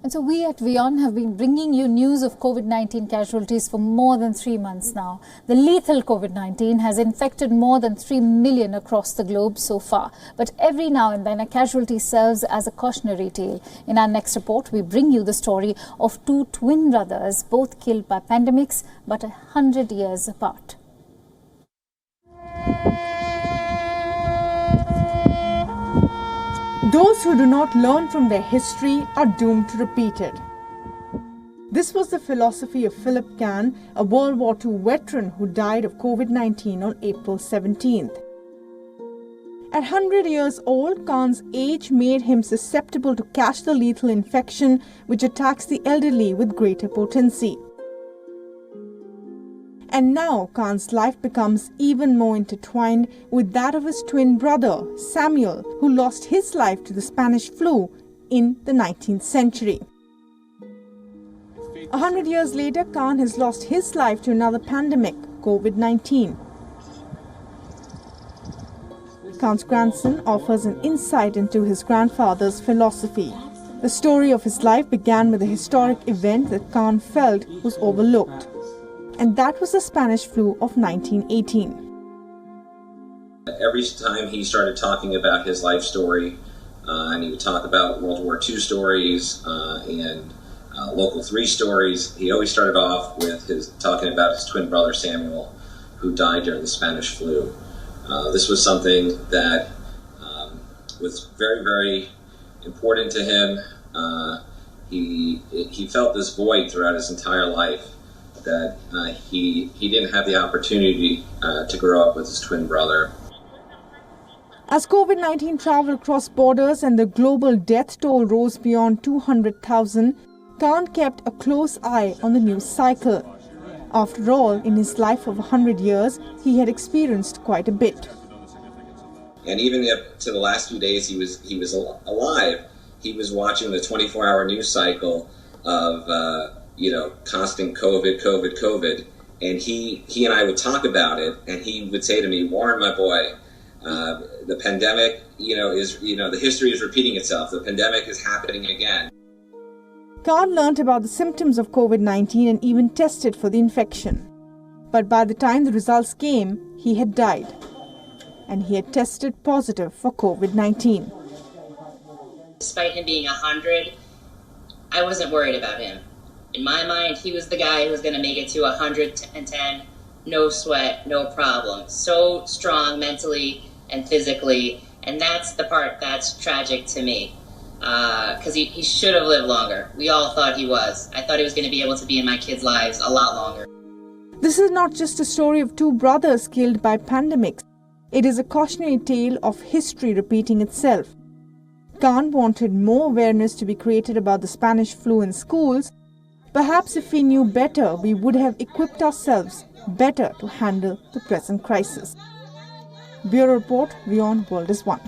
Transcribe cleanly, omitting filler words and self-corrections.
And so we at WION have been bringing you news of COVID-19 casualties for more than 3 months now. The lethal COVID-19 has infected more than 3 million across the globe so far. But every now and then a casualty serves as a cautionary tale. In our next report, we bring you the story of two twin brothers, both killed by pandemics, but 100 years apart. Those who do not learn from their history are doomed to repeat it. This was the philosophy of Philip Kahn, a World War II veteran who died of COVID-19 on April 17th. At 100 years old, Kahn's age made him susceptible to catch the lethal infection which attacks the elderly with greater potency. And now Kahn's life becomes even more intertwined with that of his twin brother, Samuel, who lost his life to the Spanish flu in the 19th century. 100 years later, Kahn has lost his life to another pandemic, COVID-19. Kahn's grandson offers an insight into his grandfather's philosophy. The story of his life began with a historic event that Kahn felt was overlooked. And that was the Spanish flu of 1918. Every time he started talking about his life story, and he would talk about World War II stories and Local 3 stories, he always started off with talking about his twin brother Samuel, who died during the Spanish flu. This was something that was very, very important to him. He felt this void throughout his entire life, that he didn't have the opportunity to grow up with his twin brother. As COVID-19 traveled across borders and the global death toll rose beyond 200,000, Kahn kept a close eye on the news cycle. After all, in his life of 100 years, he had experienced quite a bit. And even up to the last few days he was alive, he was watching the 24-hour news cycle of constant COVID, and he and I would talk about it, and he would say to me, "Warren, my boy, the pandemic, the history is repeating itself. The pandemic is happening again." Kahn learnt about the symptoms of COVID-19 and even tested for the infection. But by the time the results came, he had died, and he had tested positive for COVID-19. Despite him being 100, I wasn't worried about him. In my mind, he was the guy who was going to make it to 110, no sweat, no problem. So strong mentally and physically, and that's the part that's tragic to me. Because he should have lived longer. We all thought he was. I thought he was going to be able to be in my kids' lives a lot longer. This is not just a story of two brothers killed by pandemics. It is a cautionary tale of history repeating itself. Kahn wanted more awareness to be created about the Spanish flu in schools. Perhaps if we knew better, we would have equipped ourselves better to handle the present crisis. Bureau Report, WION World is One.